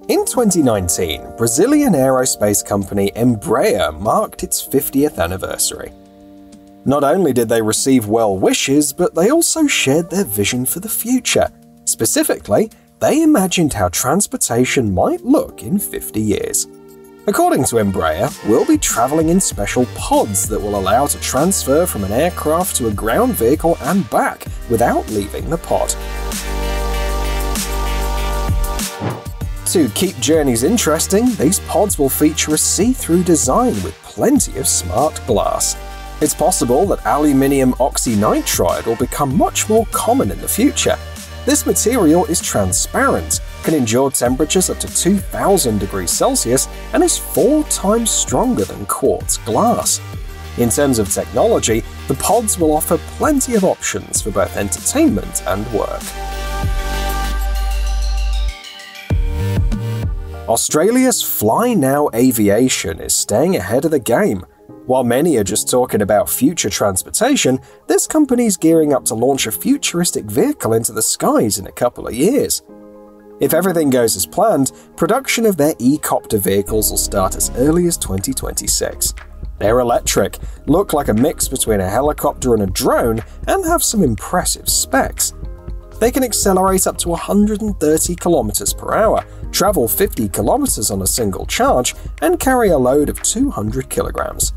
In 2019, Brazilian aerospace company Embraer marked its 50th anniversary. Not only did they receive well wishes, but they also shared their vision for the future. Specifically, they imagined how transportation might look in 50 years. According to Embraer, we'll be traveling in special pods that will allow to transfer from an aircraft to a ground vehicle and back without leaving the pod. To keep journeys interesting, these pods will feature a see-through design with plenty of smart glass. It's possible that aluminium oxynitride will become much more common in the future. This material is transparent, can endure temperatures up to 2000 degrees Celsius, and is 4 times stronger than quartz glass. In terms of technology, the pods will offer plenty of options for both entertainment and work. Australia's Fly Now Aviation is staying ahead of the game. While many are just talking about future transportation, this company's gearing up to launch a futuristic vehicle into the skies in a couple of years. If everything goes as planned, production of their Ecopter vehicles will start as early as 2026. They're electric, look like a mix between a helicopter and a drone, and have some impressive specs. They can accelerate up to 130 km per hour, travel 50 km on a single charge, and carry a load of 200 kilograms.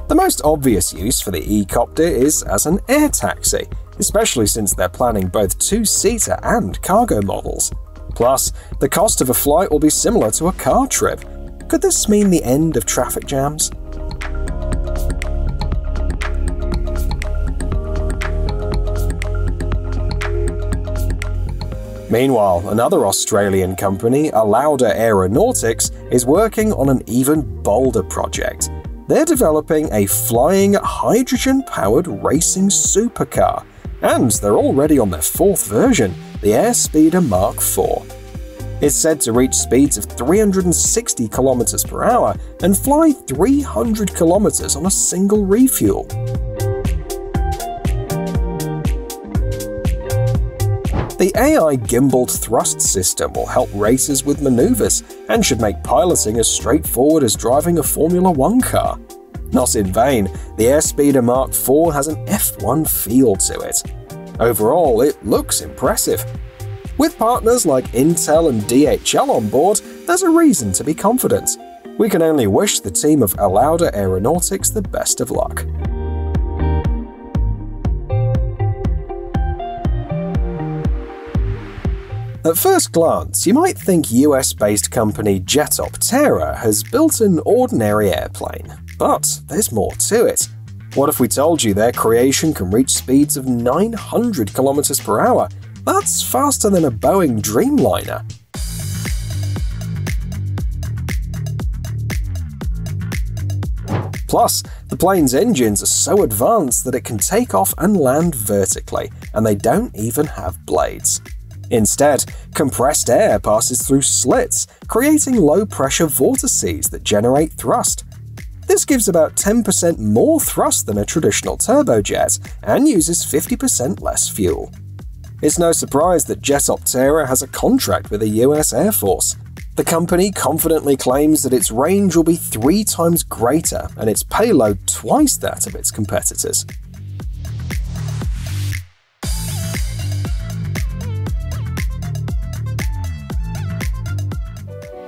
The most obvious use for the Ecopter is as an air taxi, especially since they're planning both two-seater and cargo models. Plus, the cost of a flight will be similar to a car trip. Could this mean the end of traffic jams? Meanwhile, another Australian company, Alauda Aeronautics, is working on an even bolder project. They're developing a flying, hydrogen-powered racing supercar, and they're already on their 4th version, the Airspeeder Mark IV. It's said to reach speeds of 360 km per hour and fly 300 km on a single refuel. The AI gimbaled thrust system will help racers with maneuvers and should make piloting as straightforward as driving a Formula 1 car. Not in vain, the Airspeeder Mark IV has an F1 feel to it. Overall, it looks impressive. With partners like Intel and DHL on board, there's a reason to be confident. We can only wish the team of Alauda Aeronautics the best of luck. At first glance, you might think US-based company Jetoptera has built an ordinary airplane, but there's more to it. What if we told you their creation can reach speeds of 900 km per hour? That's faster than a Boeing Dreamliner. Plus, the plane's engines are so advanced that it can take off and land vertically, and they don't even have blades. Instead, compressed air passes through slits, creating low-pressure vortices that generate thrust. This gives about 10% more thrust than a traditional turbojet and uses 50% less fuel. It's no surprise that Jetoptera has a contract with the US Air Force. The company confidently claims that its range will be 3 times greater and its payload twice that of its competitors.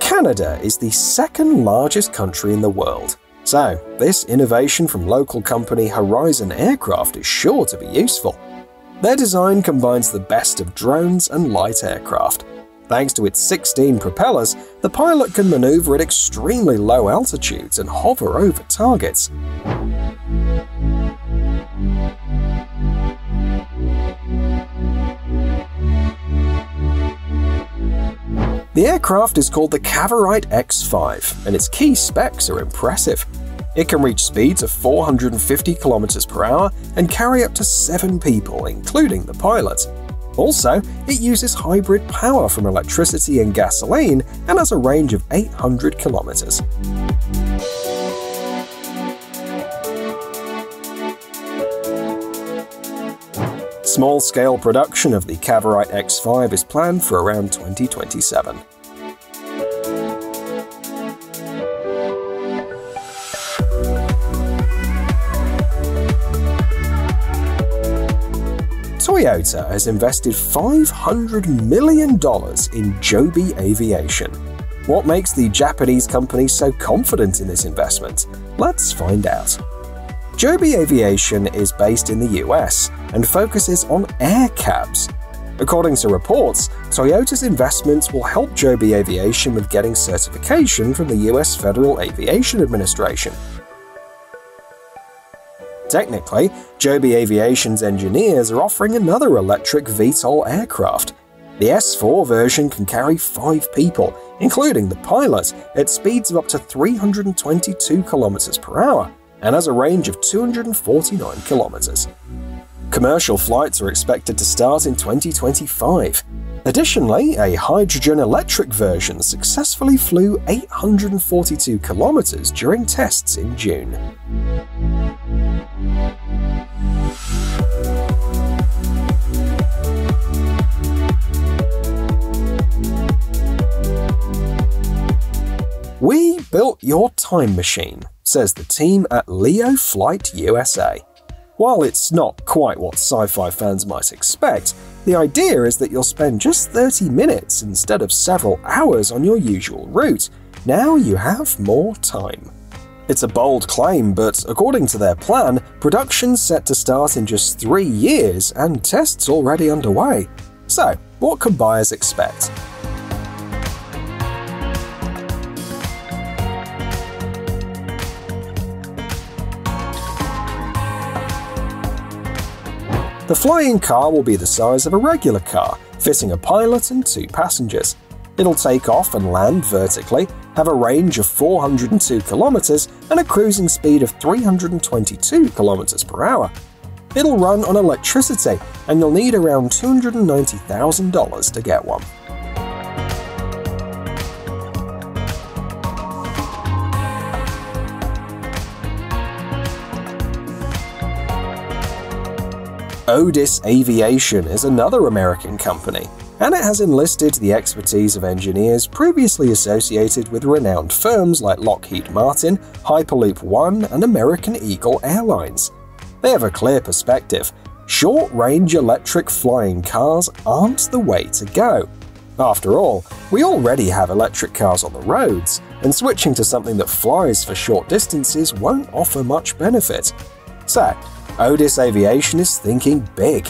Canada is the 2nd largest country in the world, so this innovation from local company Horizon Aircraft is sure to be useful. Their design combines the best of drones and light aircraft. Thanks to its 16 propellers, the pilot can maneuver at extremely low altitudes and hover over targets. The aircraft is called the Cavorite X5, and its key specs are impressive. It can reach speeds of 450 km per hour and carry up to 7 people, including the pilot. Also, it uses hybrid power from electricity and gasoline and has a range of 800 kilometers. Small-scale production of the Cavorite X5 is planned for around 2027. Toyota has invested $500 million in Jobby Aviation. What makes the Japanese company so confident in this investment? Let's find out. Jobby Aviation is based in the US and focuses on air cabs. According to reports, Toyota's investment will help Jobby Aviation with getting certification from the US Federal Aviation Administration. Technically, Jobby Aviation's engineers are offering another electric VTOL aircraft. The S4 version can carry 5 people, including the pilot, at speeds of up to 322 km per hour and has a range of 249 km. Commercial flights are expected to start in 2025. Additionally, a hydrogen-electric version successfully flew 842 km during tests in June. "We built your time machine," says the team at Leo Flight USA. While it's not quite what sci-fi fans might expect, the idea is that you'll spend just 30 minutes instead of several hours on your usual route. Now you have more time. It's a bold claim, but according to their plan, production's set to start in just 3 years and tests already underway. So, what can buyers expect? The flying car will be the size of a regular car, fitting a pilot and 2 passengers. It'll take off and land vertically, have a range of 402 km and a cruising speed of 322 km per hour. It'll run on electricity, and you'll need around $290,000 to get one. Odis Aviation is another American company, and it has enlisted the expertise of engineers previously associated with renowned firms like Lockheed Martin, Hyperloop One, and American Eagle Airlines. They have a clear perspective. Short-range electric flying cars aren't the way to go. After all, we already have electric cars on the roads, and switching to something that flies for short distances won't offer much benefit. So, Odis Aviation is thinking big.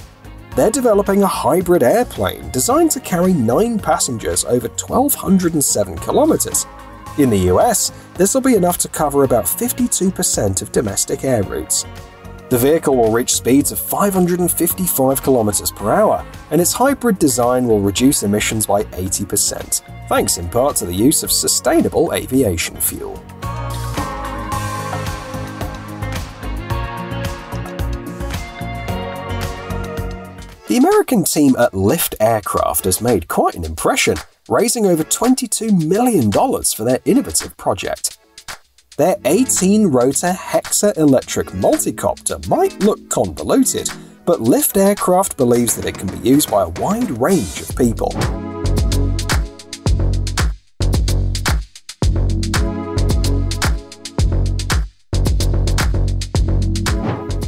They're developing a hybrid airplane designed to carry 9 passengers over 1,207 kilometers. In the US, this will be enough to cover about 52% of domestic air routes. The vehicle will reach speeds of 555 kilometers per hour, and its hybrid design will reduce emissions by 80%, thanks in part to the use of sustainable aviation fuel. The American team at LFT Aircraft has made quite an impression, raising over $22 million for their innovative project. Their 18-rotor hexa-electric multicopter might look convoluted, but LFT Aircraft believes that it can be used by a wide range of people.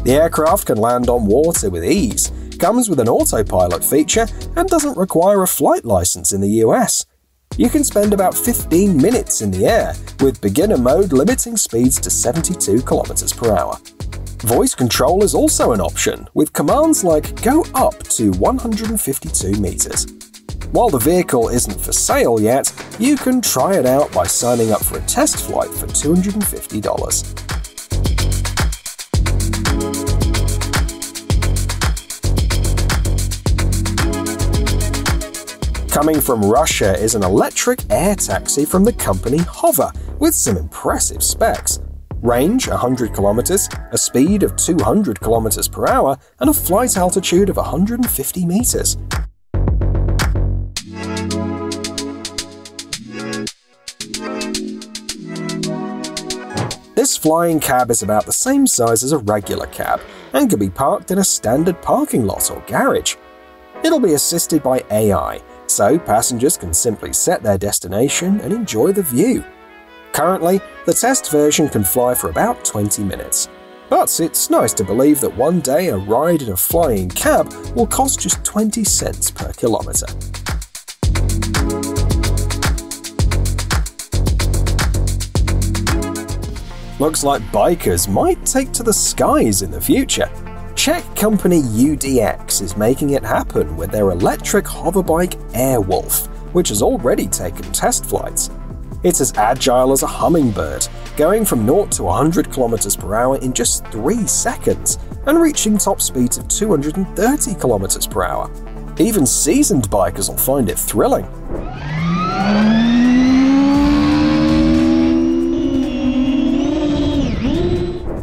The aircraft can land on water with ease, comes with an autopilot feature, and doesn't require a flight license in the US. You can spend about 15 minutes in the air, with beginner mode limiting speeds to 72 km per hour. Voice control is also an option, with commands like go up to 152 meters. While the vehicle isn't for sale yet, you can try it out by signing up for a test flight for $250. Coming from Russia is an electric air taxi from the company Hover, with some impressive specs. Range 100 km, a speed of 200 km per hour, and a flight altitude of 150 meters. This flying cab is about the same size as a regular cab, and can be parked in a standard parking lot or garage. It'll be assisted by AI, so passengers can simply set their destination and enjoy the view. Currently, the test version can fly for about 20 minutes. But it's nice to believe that one day a ride in a flying cab will cost just 20 cents per kilometre. Looks like bikers might take to the skies in the future. Czech company UDX is making it happen with their electric hoverbike Airwolf, which has already taken test flights. It's as agile as a hummingbird, going from 0 to 100 km per hour in just 3 seconds, and reaching top speeds of 230 km per hour. Even seasoned bikers will find it thrilling.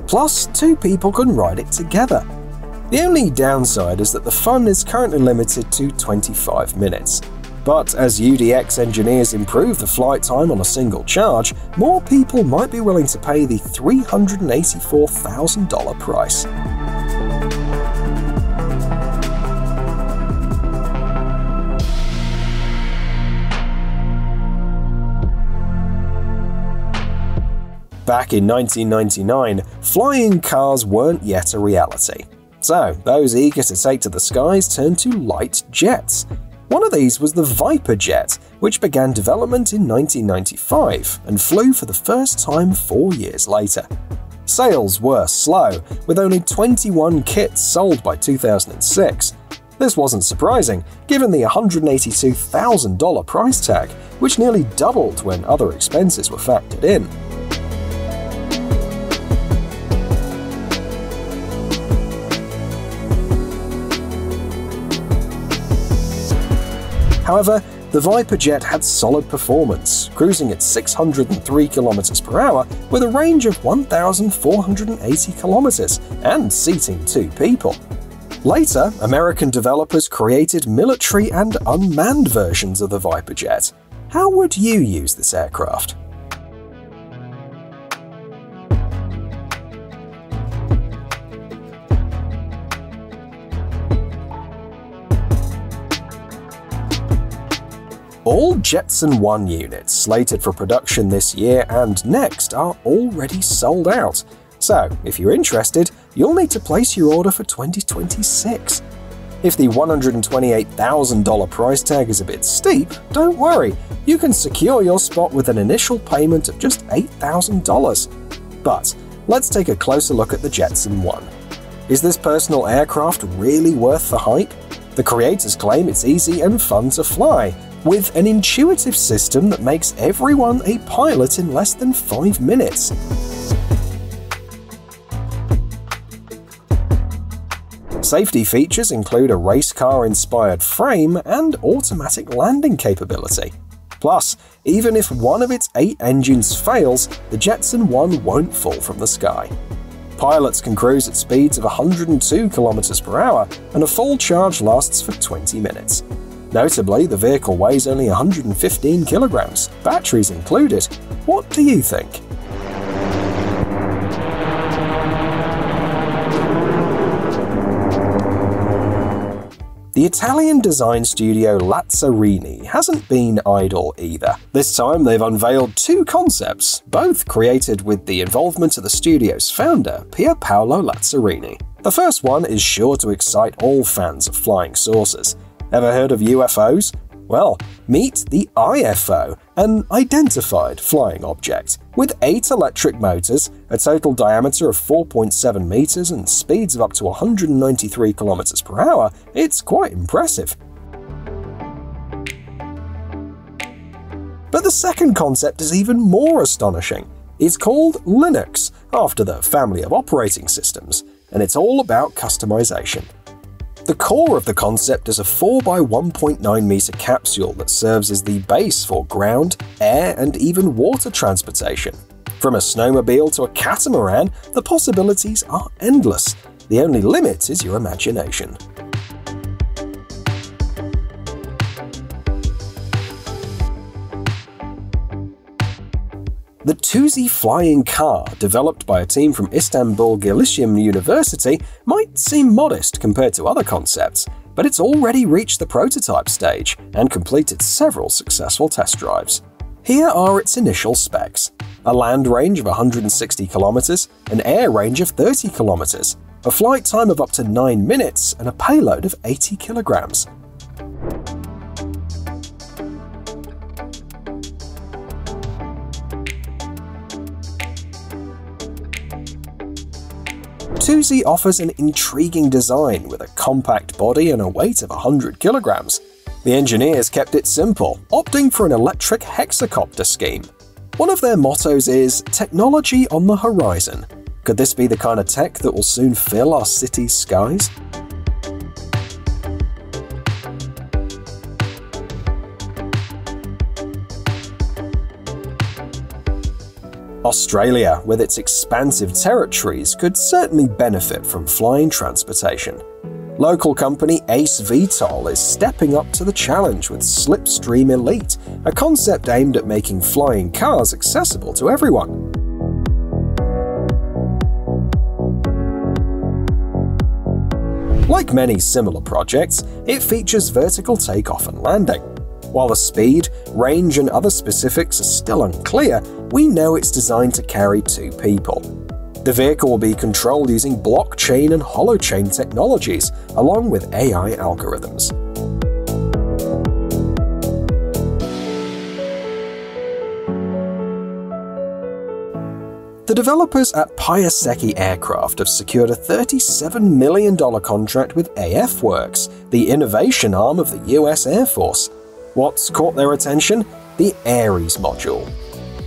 Plus, 2 people can ride it together. The only downside is that the fun is currently limited to 25 minutes. But as UDX engineers improve the flight time on a single charge, more people might be willing to pay the $384,000 price. Back in 1999, flying cars weren't yet a reality. So, those eager to take to the skies turned to light jets. One of these was the Viper jet, which began development in 1995 and flew for the first time 4 years later. Sales were slow, with only 21 kits sold by 2006. This wasn't surprising, given the $182,000 price tag, which nearly doubled when other expenses were factored in. However, the Viper jet had solid performance, cruising at 603 km per hour with a range of 1,480 km and seating 2 people. Later, American developers created military and unmanned versions of the Viper jet. How would you use this aircraft? All JetsonOne units slated for production this year and next are already sold out. So, if you're interested, you'll need to place your order for 2026. If the $128,000 price tag is a bit steep, don't worry, you can secure your spot with an initial payment of just $8,000. But let's take a closer look at the JetsonOne. Is this personal aircraft really worth the hype? The creators claim it's easy and fun to fly, with an intuitive system that makes everyone a pilot in less than 5 minutes. Safety features include a race car-inspired frame and automatic landing capability. Plus, even if one of its 8 engines fails, the JetsonOne won't fall from the sky. Pilots can cruise at speeds of 102 km per hour, and a full charge lasts for 20 minutes. Notably, the vehicle weighs only 115 kilograms, batteries included. What do you think? The Italian design studio Lazzarini hasn't been idle either. This time they've unveiled 2 concepts, both created with the involvement of the studio's founder, Pier Paolo Lazzarini. The first one is sure to excite all fans of flying saucers. Ever heard of UFOs? Well, meet the IFO, an identified flying object. With 8 electric motors, a total diameter of 4.7 meters and speeds of up to 193 kilometers per hour, it's quite impressive. But the second concept is even more astonishing. It's called Linux, after the family of operating systems, and it's all about customization. The core of the concept is a 4 by 1.9 meter capsule that serves as the base for ground, air, and even water transportation. From a snowmobile to a catamaran, the possibilities are endless. The only limit is your imagination. The Tuzi flying car, developed by a team from Istanbul Galician University, might seem modest compared to other concepts, but it's already reached the prototype stage and completed several successful test drives. Here are its initial specs: a land range of 160 kilometers, an air range of 30 kilometers, a flight time of up to 9 minutes, and a payload of 80 kilograms. Tuzi offers an intriguing design with a compact body and a weight of 100 kilograms. The engineers kept it simple, opting for an electric hexacopter scheme. One of their mottos is "Technology on the horizon." Could this be the kind of tech that will soon fill our city's skies? Australia, with its expansive territories, could certainly benefit from flying transportation. Local company Ace VTOL is stepping up to the challenge with Slipstream Elite, a concept aimed at making flying cars accessible to everyone. Like many similar projects, it features vertical takeoff and landing. While the speed, range, and other specifics are still unclear, we know it's designed to carry 2 people. The vehicle will be controlled using blockchain and holochain technologies, along with AI algorithms. The developers at Futuristic Aircraft have secured a $37 million contract with AF Works, the innovation arm of the US Air Force. What's caught their attention? The Aries Module.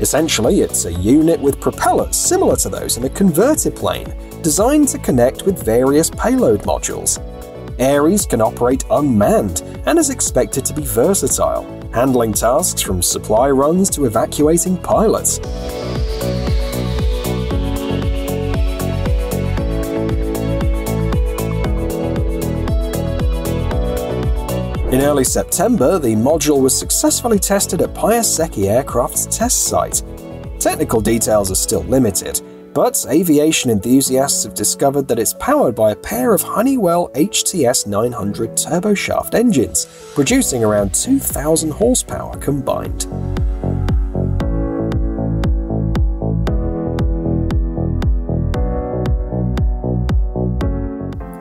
Essentially, it's a unit with propellers similar to those in a converter plane, designed to connect with various payload modules. Aries can operate unmanned and is expected to be versatile, handling tasks from supply runs to evacuating pilots. In early September, the module was successfully tested at Futuristic Aircraft's test site. Technical details are still limited, but aviation enthusiasts have discovered that it's powered by a pair of Honeywell HTS 900 turboshaft engines, producing around 2,000 horsepower combined.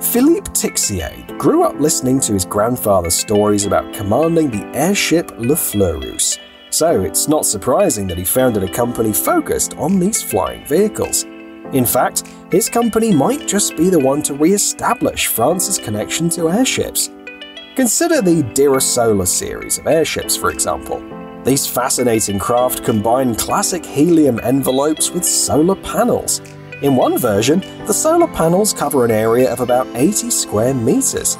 Philippe Tixier grew up listening to his grandfather's stories about commanding the airship Le Fleurus, so it's not surprising that he founded a company focused on these flying vehicles. In fact, his company might just be the one to re-establish France's connection to airships. Consider the Dera Solar series of airships, for example. These fascinating craft combine classic helium envelopes with solar panels. In one version, the solar panels cover an area of about 80 square meters.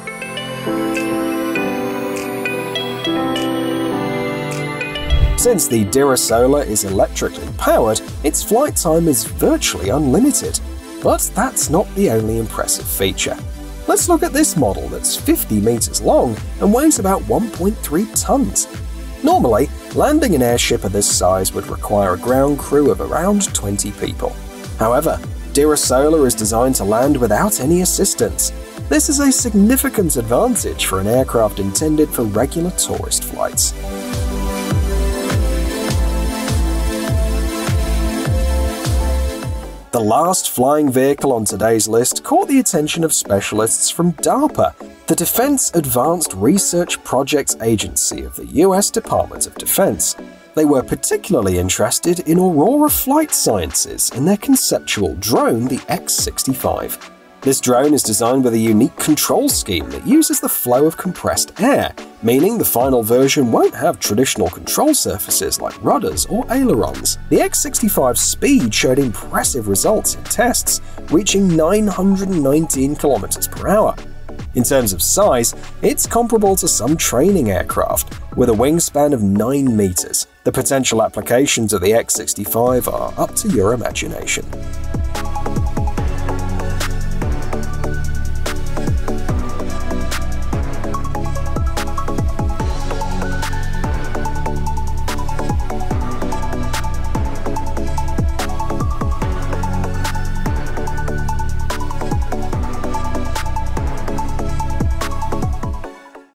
Since the Dera Solar is electrically powered, its flight time is virtually unlimited. But that's not the only impressive feature. Let's look at this model that's 50 meters long and weighs about 1.3 tons. Normally, landing an airship of this size would require a ground crew of around 20 people. However, Dera Solar is designed to land without any assistance. This is a significant advantage for an aircraft intended for regular tourist flights. The last flying vehicle on today's list caught the attention of specialists from DARPA, the Defense Advanced Research Projects Agency of the US Department of Defense. They were particularly interested in Aurora Flight Sciences and their conceptual drone, the X-65. This drone is designed with a unique control scheme that uses the flow of compressed air, meaning the final version won't have traditional control surfaces like rudders or ailerons. The X-65's speed showed impressive results in tests, reaching 919 km per hour. In terms of size, it's comparable to some training aircraft, with a wingspan of 9 meters. The potential applications of the X-65 are up to your imagination.